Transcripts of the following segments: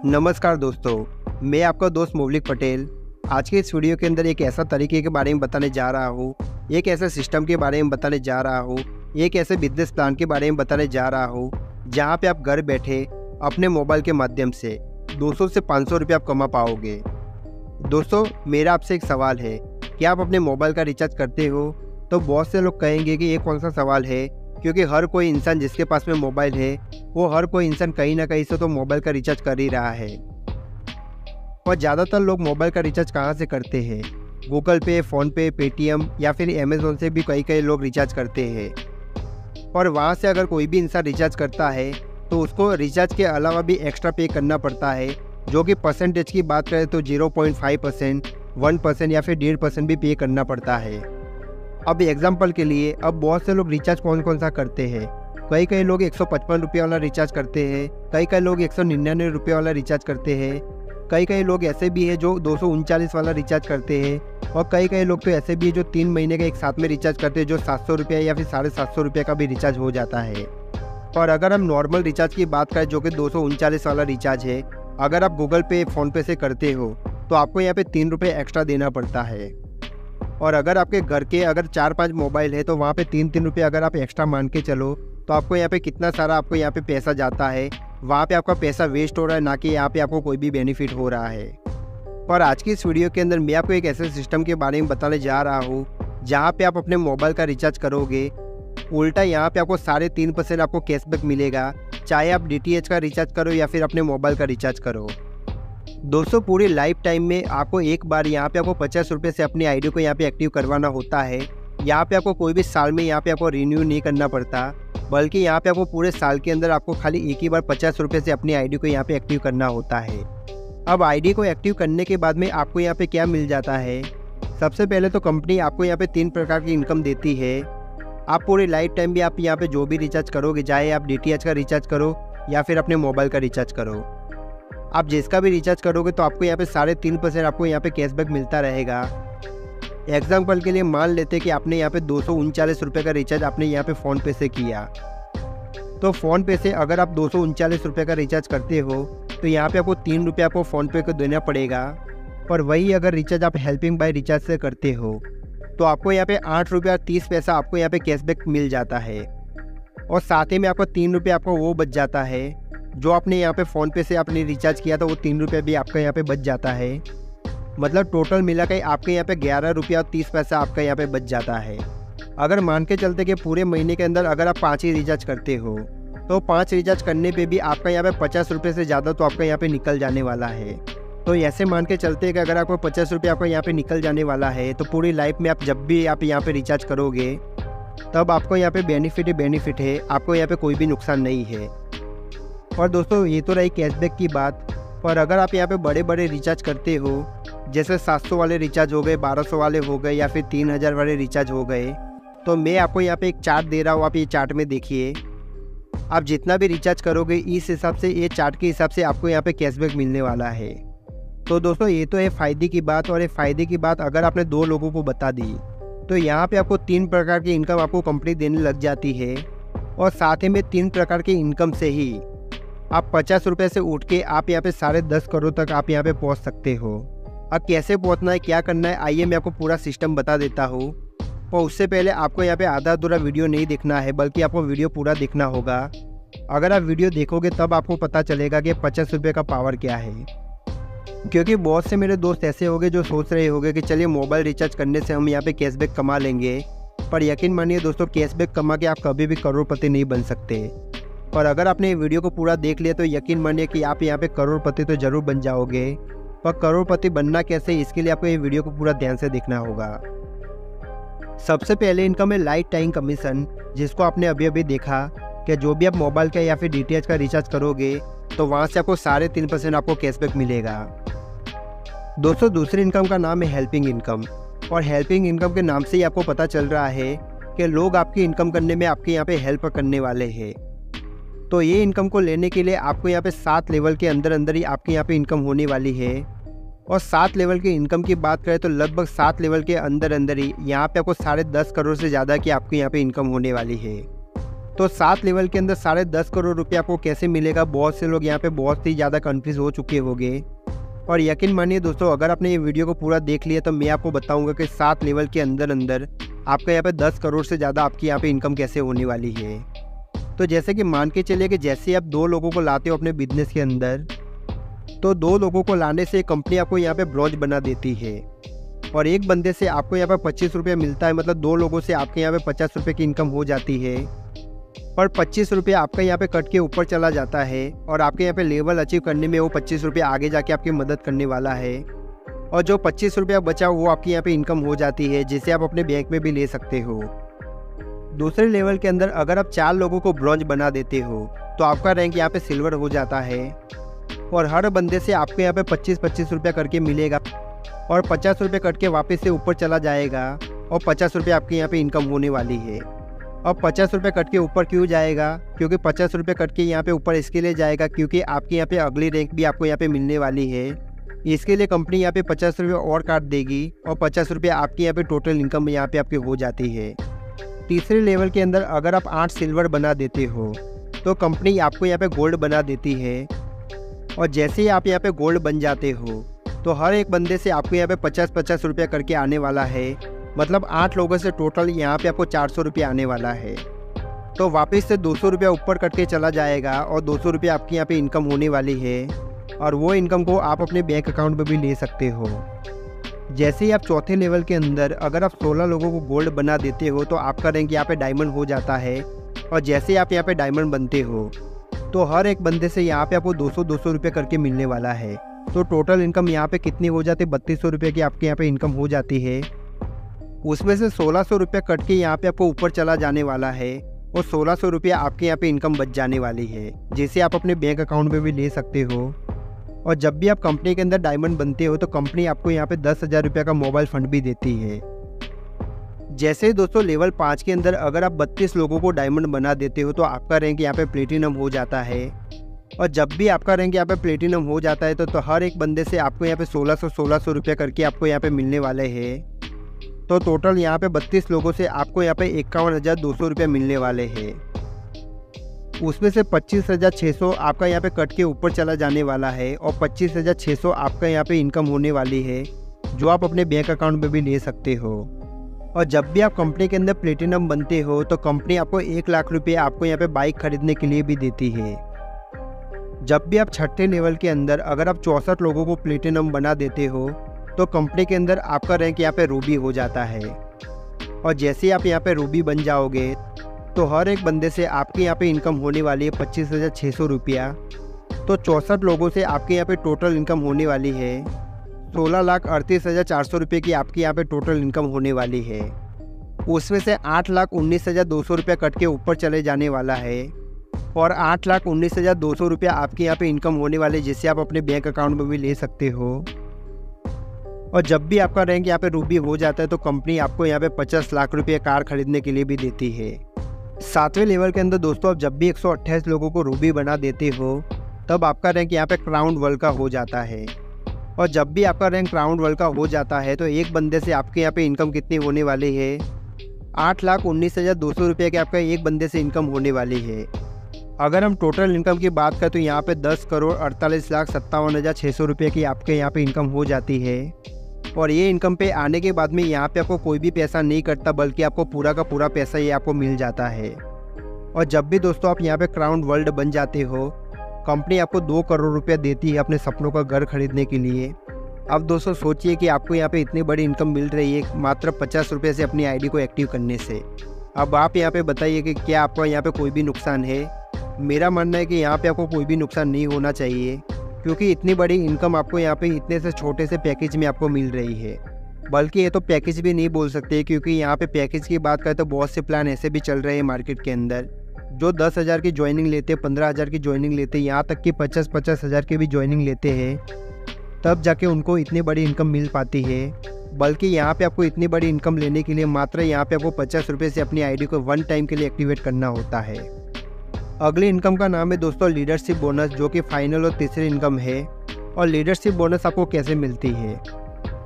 नमस्कार दोस्तों, मैं आपका दोस्त मौलिक पटेल। आज के इस वीडियो के अंदर एक ऐसा तरीके के बारे में बताने जा रहा हूँ, एक ऐसे सिस्टम के बारे में बताने जा रहा हूँ, एक ऐसे बिजनेस प्लान के बारे में बताने जा रहा हूँ जहाँ पे आप घर बैठे अपने मोबाइल के माध्यम से 200 से 500 रुपये आप कमा पाओगे। दोस्तों, मेरा आपसे एक सवाल है, क्या आप अपने मोबाइल का रिचार्ज करते हो? तो बहुत से लोग कहेंगे कि ये कौन सा सवाल है, क्योंकि हर कोई इंसान जिसके पास में मोबाइल है वो हर कोई इंसान कहीं ना कहीं से तो मोबाइल का रिचार्ज कर ही रहा है। और ज़्यादातर लोग मोबाइल का रिचार्ज कहाँ से करते हैं? गूगल पे, फ़ोनपे, पेटीएम या फिर अमेज़न से भी कई लोग रिचार्ज करते हैं। और वहाँ से अगर कोई भी इंसान रिचार्ज करता है तो उसको रिचार्ज के अलावा भी एक्स्ट्रा पे करना पड़ता है, जो कि परसेंटेज की बात करें तो 0.5%, 1% या फिर 1.5% भी पे करना पड़ता है। अब एग्जाम्पल के लिए, अब बहुत से लोग रिचार्ज कौन सा करते हैं। कई लोग 155 रुपये वाला रिचार्ज करते हैं, कई लोग 199 रुपये वाला रिचार्ज करते हैं, कई लोग ऐसे भी है जो 239 वाला रिचार्ज करते हैं, और कई लोग तो ऐसे भी है जो 3 महीने का एक साथ में रिचार्ज करते हैं, जो 700 रुपये या फिर 750 रुपये का भी रिचार्ज हो जाता है। और अगर हम नॉर्मल रिचार्ज की बात करें जो कि 239 वाला रिचार्ज है, अगर आप गूगल पे, फ़ोनपे से करते हो तो आपको यहाँ पे 3 रुपये एक्स्ट्रा देना पड़ता है। और अगर आपके घर के अगर 4-5 मोबाइल है तो वहाँ पे 3-3 रुपये अगर आप एक्स्ट्रा मान के चलो तो आपको यहाँ पे कितना सारा आपको यहाँ पे पैसा जाता है। वहाँ पे आपका पैसा वेस्ट हो रहा है, ना कि यहाँ पे आपको कोई भी बेनिफिट हो रहा है। और आज की इस वीडियो के अंदर मैं आपको एक ऐसे सिस्टम के बारे में बताने जा रहा हूँ जहाँ पे आप अपने मोबाइल का रिचार्ज करोगे, उल्टा यहाँ पे आपको 3.5% आपको कैशबैक मिलेगा, चाहे आप DTH का रिचार्ज करो या फिर अपने मोबाइल का रिचार्ज करो। दोस्तों, पूरी लाइफ टाइम में आपको एक बार यहाँ पे आपको 50 रुपये से अपनी आईडी को यहाँ पे एक्टिव करवाना होता है। यहाँ पे आपको कोई भी साल में यहाँ पे आपको रिन्यू नहीं करना पड़ता, बल्कि यहाँ पे आपको पूरे साल के अंदर आपको खाली एक ही बार 50 रुपये से अपनी आईडी को यहाँ पे एक्टिव करना होता है। अब आईडी को एक्टिव करने के बाद में आपको यहाँ पे क्या मिल जाता है? सबसे पहले तो कंपनी आपको यहाँ पे 3 प्रकार की इनकम देती है। आप पूरी लाइफ टाइम भी आप यहाँ पे जो भी रिचार्ज करोगे, चाहे आप DTH का रिचार्ज करो या फिर अपने मोबाइल का रिचार्ज करो, आप जिसका भी रिचार्ज करोगे तो आपको यहाँ पे 3.5% आपको यहाँ पे कैशबैक मिलता रहेगा। एग्जाम्पल के लिए मान लेते कि आपने यहाँ पे 239 रुपये का रिचार्ज आपने यहाँ पे फ़ोनपे से किया, तो फ़ोनपे से अगर आप 239 रुपये का रिचार्ज करते हो तो यहाँ पे आपको 3 रुपये आपको फ़ोनपे को देना पड़ेगा। और वही अगर रिचार्ज आप हेल्पिंग बाय रिचार्ज से करते हो तो आपको यहाँ पे 8 रुपये और 30 पैसा आपको यहाँ पे कैशबैक मिल जाता है। और साथ ही में आपको 3 रुपये आपको वो बच जाता है जो आपने यहाँ पे फ़ोनपे से आपने रिचार्ज किया था, वो 3 रुपये भी आपका यहाँ पे बच जाता है। मतलब टोटल मिला के आपके यहाँ पे 11 रुपया और 30 पैसा आपका यहाँ पे बच जाता है। अगर मान के चलते कि पूरे महीने के अंदर अगर आप 5 ही रिचार्ज करते हो तो 5 रिचार्ज करने पे भी आपका यहाँ पे 50 रुपये से ज़्यादा तो आपका यहाँ पे निकल जाने वाला है। तो ऐसे मान के चलते कि अगर आपको 50 रुपये आपका यहाँ पे निकल जाने वाला है तो पूरी लाइफ में आप जब भी आप यहाँ पे रिचार्ज करोगे तब आपको यहाँ पे बेनिफिट है, आपको यहाँ पे कोई भी नुकसान नहीं है। और दोस्तों, ये तो रही कैशबैक की बात। पर अगर आप यहाँ पे बड़े रिचार्ज करते हो, जैसे 700 वाले रिचार्ज हो गए, 1200 वाले हो गए या फिर 3000 वाले रिचार्ज हो गए, तो मैं आपको यहाँ पे एक चार्ट दे रहा हूँ, आप ये चार्ट में देखिए। आप जितना भी रिचार्ज करोगे इस हिसाब से, ये चार्ट के हिसाब से आपको यहाँ पे कैशबैक मिलने वाला है। तो दोस्तों, ये तो है फ़ायदे की बात। और ये फ़ायदे की बात अगर आपने 2 लोगों को बता दी तो यहाँ पर आपको 3 प्रकार की इनकम आपको कंपनी देने लग जाती है। और साथ ही में 3 प्रकार की इनकम से ही आप 50 रुपये से उठ के आप यहाँ पे 10.5 करोड़ तक आप यहाँ पे पहुँच सकते हो। अब कैसे पहुँचना है, क्या करना है, आइए मैं आपको पूरा सिस्टम बता देता हूँ। और उससे पहले आपको यहाँ पे आधा अधूरा वीडियो नहीं देखना है, बल्कि आपको वीडियो पूरा देखना होगा। अगर आप वीडियो देखोगे तब आपको पता चलेगा कि 50 रुपये का पावर क्या है। क्योंकि बहुत से मेरे दोस्त ऐसे होंगे जो सोच रहे होंगे कि चलिए मोबाइल रिचार्ज करने से हम यहाँ पे कैशबैक कमा लेंगे। पर यकीन मानिए दोस्तों, कैशबैक कमा के आप कभी भी करोड़पति नहीं बन सकते। और अगर आपने वीडियो को पूरा देख लिया तो यकीन मानिए कि आप यहाँ पे करोड़पति तो ज़रूर बन जाओगे। पर करोड़पति बनना कैसे, इसके लिए आपको ये वीडियो को पूरा ध्यान से देखना होगा। सबसे पहले इनकम है लाइफ टाइम कमीशन, जिसको आपने अभी देखा कि जो भी आप मोबाइल का या फिर DTH का रिचार्ज करोगे तो वहाँ से आपको 3.5% आपको कैशबैक मिलेगा। दोस्तों, दूसरी इनकम का नाम है हेल्पिंग इनकम। और हेल्पिंग इनकम के नाम से ही आपको पता चल रहा है कि लोग आपकी इनकम करने में आपके यहाँ पे हेल्प करने वाले हैं। तो ये इनकम को लेने के लिए आपको यहाँ पे 7 लेवल के अंदर ही आपके यहाँ पे इनकम होने वाली है। और 7 लेवल की इनकम की बात करें तो लगभग 7 लेवल के अंदर ही यहाँ पे आपको 10.5 करोड़ से ज़्यादा की आपकी यहाँ पे इनकम होने वाली है। तो 7 लेवल के अंदर 10.5 करोड़ रुपये आपको कैसे मिलेगा, बहुत से लोग यहाँ पे बहुत ही ज़्यादा कन्फ्यूज़ हो चुके होंगे। और यकीन मानिए दोस्तों, अगर आपने ये वीडियो को पूरा देख लिया तो मैं आपको बताऊंगा कि 7 लेवल के अंदर अंदर आपका यहाँ पे 10 करोड़ से ज़्यादा आपकी यहाँ पे इनकम कैसे होने वाली है। तो जैसे कि मान के चलिए कि जैसे आप 2 लोगों को लाते हो अपने बिजनेस के अंदर, तो 2 लोगों को लाने से कंपनी आपको यहाँ पे ब्रोंज बना देती है और एक बंदे से आपको यहाँ पे 25 रुपये मिलता है। मतलब 2 लोगों से आपके यहाँ पे 50 रुपये की इनकम हो जाती है और 25 रुपये आपका यहाँ पे कट के ऊपर चला जाता है और आपके यहाँ पे लेवल अचीव करने में वो 25 रुपये आगे जाके आपकी मदद करने वाला है। और जो 25 रुपये बचा वो आपकी यहाँ पे इनकम हो जाती है, जिसे आप अपने बैंक में भी ले सकते हो। दूसरे लेवल के अंदर अगर आप 4 लोगों को ब्रॉन्ज बना देते हो तो आपका रैंक यहाँ पे सिल्वर हो जाता है और हर बंदे से आपको यहाँ पे 25-25 रुपये करके मिलेगा और 50 रुपये कट के वापस से ऊपर चला जाएगा और 50 रुपये आपके यहाँ पे इनकम होने वाली है। अब 50 रुपये कट के ऊपर क्यों जाएगा, क्योंकि 50 रुपये कट के यहाँ पे ऊपर इसके लिए जाएगा क्योंकि आपके यहाँ पे अगली रैंक भी आपको यहाँ पे मिलने वाली है। इसके लिए कंपनी यहाँ पे 50 रुपये और काट देगी और 50 रुपये आपकी यहाँ पे टोटल इनकम यहाँ पे आपकी हो जाती है। तीसरे लेवल के अंदर अगर आप 8 सिल्वर बना देते हो तो कंपनी आपको यहाँ पे गोल्ड बना देती है और जैसे ही आप यहाँ पे गोल्ड बन जाते हो तो हर एक बंदे से आपको यहाँ पे 50-50 रुपये करके आने वाला है। मतलब 8 लोगों से टोटल यहाँ पे आपको 400 रुपये आने वाला है। तो वापस से 200 रुपया ऊपर कट के चला जाएगा और 200 रुपये आपकी यहाँ पे इनकम होने वाली है और वो इनकम को आप अपने बैंक अकाउंट में भी ले सकते हो। जैसे ही आप चौथे लेवल के अंदर अगर आप 16 लोगों को गोल्ड बना देते हो तो आपका रैंक यहाँ पे डायमंड हो जाता है और जैसे ही आप यहाँ पे डायमंड बनते हो तो हर एक बंदे से यहाँ पे आपको 200-200 रुपये करके मिलने वाला है। तो टोटल इनकम यहाँ पे कितनी हो जाती है, 3200 रुपये की आपके यहाँ पे इनकम हो जाती है। उसमें से 1600 रुपये कट के यहाँ पे आपको ऊपर चला जाने वाला है और 1600 रुपये आपके यहाँ पे इनकम बच जाने वाली है, जिसे आप अपने बैंक अकाउंट में भी ले सकते हो। और जब भी आप कंपनी के अंदर डायमंड बनते हो तो कंपनी आपको यहाँ पे 10,000 रुपये का मोबाइल फंड भी देती है। जैसे ही दोस्तों लेवल 5 के अंदर अगर आप 32 लोगों को डायमंड बना देते हो तो आपका रैंक यहाँ पे प्लेटिनम हो जाता है और जब भी आपका रैंक यहाँ पे प्लेटिनम हो जाता है तो हर एक बंदे से आपको यहाँ पे 1600 रुपये करके आपको यहाँ पे मिलने वाले हैं। तो टोटल यहाँ पे 32 लोगों से आपको यहाँ पे 51,200 रुपये मिलने वाले हैं। उसमें से 25,600 आपका यहाँ पे कट के ऊपर चला जाने वाला है और 25,600 आपका यहाँ पे इनकम होने वाली है, जो आप अपने बैंक अकाउंट में भी ले सकते हो। और जब भी आप कंपनी के अंदर प्लेटिनम बनते हो तो कंपनी आपको 1 लाख रुपये आपको यहाँ पे बाइक खरीदने के लिए भी देती है। जब भी आप छठे लेवल के अंदर अगर आप 64 लोगों को प्लेटिनम बना देते हो तो कंपनी के अंदर आपका रैंक यहाँ पे रूबी हो जाता है और जैसे ही आप यहाँ पे रूबी बन जाओगे तो हर एक बंदे से आपके यहाँ पे इनकम होने वाली है 25,600 रुपया। तो 64 लोगों से आपके यहाँ पे टोटल इनकम होने वाली है 16,38,400 रुपये की आपकी यहाँ पे टोटल इनकम होने वाली है। उसमें से 8,19,200 रुपया कट के ऊपर चले जाने वाला है और 8,19,200 रुपया आपके यहाँ पे इनकम होने वाले, जिससे आप अपने बैंक अकाउंट में भी ले सकते हो। और जब भी आपका रैंक यहाँ पे रूबी हो जाता है तो कंपनी आपको यहाँ पे 50 लाख रुपये कार खरीदने के लिए भी देती है। 7वें लेवल के अंदर दोस्तों आप जब भी 128 लोगों को रूबी बना देते हो तब आपका रैंक यहाँ पे क्राउन वर्ल्ड का हो जाता है और जब भी आपका रैंक क्राउन वर्ल्ड का हो जाता है तो एक बंदे से आपके यहाँ पे इनकम कितनी होने वाली है, 8,19,200 रुपये के आपका एक बंदे से इनकम होने वाली है। अगर हम टोटल इनकम की बात करें तो यहाँ पे 10,48,57,600 रुपये की आपके यहाँ पे इनकम हो जाती है और ये इनकम पे आने के बाद में यहाँ पे आपको कोई भी पैसा नहीं कटता, बल्कि आपको पूरा का पूरा पैसा ये आपको मिल जाता है। और जब भी दोस्तों आप यहाँ पे क्राउन वर्ल्ड बन जाते हो कंपनी आपको 2 करोड़ रुपया देती है अपने सपनों का घर खरीदने के लिए। अब दोस्तों सोचिए कि आपको यहाँ पे इतनी बड़ी इनकम मिल रही है मात्र 50 रुपये से अपनी आईडी को एक्टिव करने से। अब आप यहाँ पे बताइए कि क्या आपको यहाँ पे कोई भी नुकसान है। मेरा मानना है कि यहाँ पे आपको कोई भी नुकसान नहीं होना चाहिए, क्योंकि इतनी बड़ी इनकम आपको यहाँ पे इतने से छोटे से पैकेज में आपको मिल रही है। बल्कि ये तो पैकेज भी नहीं बोल सकते, क्योंकि यहाँ पे पैकेज की बात करें तो बहुत से प्लान ऐसे भी चल रहे हैं मार्केट के अंदर जो 10,000 की ज्वाइनिंग लेते हैं, 15,000 की ज्वाइनिंग लेते हैं, यहाँ तक कि 50-50 हज़ार की भी ज्वाइनिंग लेते हैं, तब जाके उनको इतनी बड़ी इनकम मिल पाती है। बल्कि यहाँ पे आपको इतनी बड़ी इनकम लेने के लिए मात्र यहाँ पे आपको 50 रुपये से अपनी आईडी को 1 टाइम के लिए एक्टिवेट करना होता है। अगली इनकम का नाम है दोस्तों लीडरशिप बोनस, जो कि फाइनल और तीसरी इनकम है। और लीडरशिप बोनस आपको कैसे मिलती है,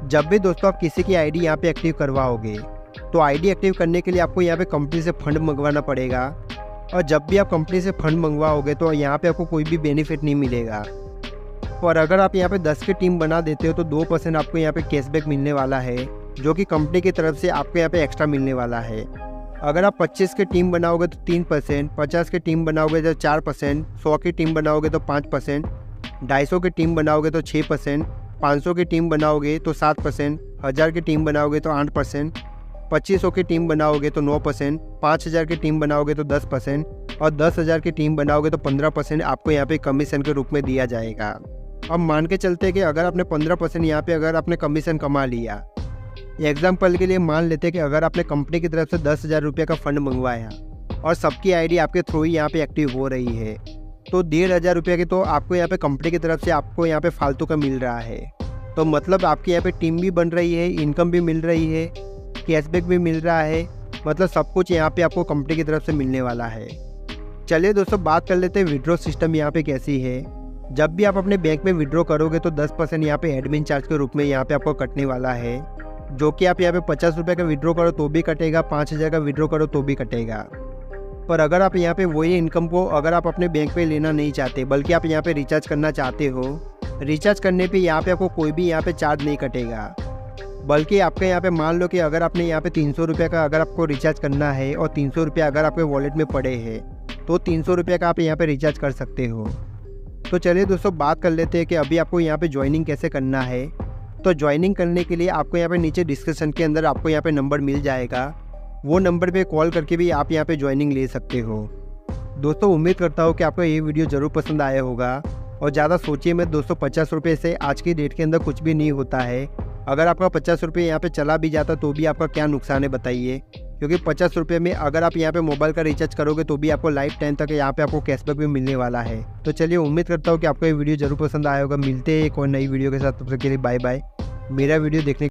जब भी दोस्तों आप किसी की आईडी यहाँ पे एक्टिव करवाओगे तो आईडी एक्टिव करने के लिए आपको यहाँ पे कंपनी से फंड मंगवाना पड़ेगा और जब भी आप कंपनी से फंड मंगवाओगे तो यहाँ पे आपको कोई भी बेनिफिट नहीं मिलेगा। और अगर आप यहाँ पे 10 की टीम बना देते हो तो 2% आपको यहाँ पे कैशबैक मिलने वाला है, जो कि कंपनी की तरफ से आपको यहाँ पे एक्स्ट्रा मिलने वाला है। अगर आप 25 की टीम बनाओगे तो 3%, 50 की टीम बनाओगे तो 4%, 100 की टीम बनाओगे तो 5%, 250 की टीम बनाओगे तो 6%, 500 की टीम बनाओगे तो 7%, 1000 की टीम बनाओगे तो 8%, 2500 की टीम बनाओगे तो 9%, 5000 की टीम बनाओगे तो 10% और 10,000 की टीम बनाओगे तो 15% आपको यहाँ पे कमीशन के रूप में दिया जाएगा। अब मान के चलते हैं कि अगर आपने 15% यहाँ पे अगर आपने कमीशन कमा लिया, एग्जाम्पल के लिए मान लेते हैं कि अगर आपने कंपनी की तरफ से 10,000 रुपये का फंड मंगवाया और सबकी आईडी आपके थ्रू ही यहाँ पे एक्टिव हो रही है, तो 1,500 रुपये की तो आपको यहाँ पे कंपनी की तरफ से आपको यहाँ पे फालतू का मिल रहा है। तो मतलब आपकी यहाँ पे टीम भी बन रही है, इनकम भी मिल रही है, कैशबैक भी मिल रहा है, मतलब सब कुछ यहाँ पे आपको कंपनी की तरफ से मिलने वाला है। चलिए दोस्तों, बात कर लेते हैं विड्रॉ सिस्टम यहाँ पे कैसी है। जब भी आप अपने बैंक में विड्रॉ करोगे तो 10% यहाँ पे एडमिन चार्ज के रूप में यहाँ पे आपको कटने वाला है, जो कि आप यहाँ पे 50 रुपये का विड्रॉ करो तो भी कटेगा, 5,000 का विड्रॉ करो तो भी कटेगा। पर अगर आप यहाँ पे वही इनकम को अगर आप अपने बैंक पे लेना नहीं चाहते, बल्कि आप यहाँ पे रिचार्ज करना चाहते हो, रिचार्ज करने पे यहाँ पे आपको कोई भी यहाँ पे चार्ज नहीं कटेगा। बल्कि आपके यहाँ पे मान लो कि अगर आपने यहाँ पे 300 रुपये का अगर आपको रिचार्ज करना है और 300 रुपये अगर आपके वॉलेट में पड़े हैं, तो 300 रुपये का आप यहाँ पे रिचार्ज कर सकते हो। तो चलिए दोस्तों, बात कर लेते हैं कि अभी आपको यहाँ पे ज्वाइनिंग कैसे करना है। तो ज्वाइनिंग करने के लिए आपको यहाँ पे नीचे डिस्क्रिप्शन के अंदर आपको यहाँ पे नंबर मिल जाएगा, वो नंबर पे कॉल करके भी आप यहाँ पे ज्वाइनिंग ले सकते हो। दोस्तों, उम्मीद करता हूँ कि आपको ये वीडियो ज़रूर पसंद आया होगा। और ज़्यादा सोचिए मत दोस्तों, 50 रुपये से आज की डेट के अंदर कुछ भी नहीं होता है। अगर आपका 50 रुपये यहाँ पे चला भी जाता तो भी आपका क्या नुकसान है बताइए, क्योंकि 50 रुपये में अगर आप यहाँ पे मोबाइल का रिचार्ज करोगे तो भी आपको लाइफ टाइम तक यहाँ पे आपको कैशबैक भी मिलने वाला है। तो चलिए, उम्मीद करता हूँ कि आपको ये वीडियो जरूर पसंद आया होगा। मिलते हैं एक और नई वीडियो के साथ, तब तक के लिए बाय बाय। मेरा वीडियो देखने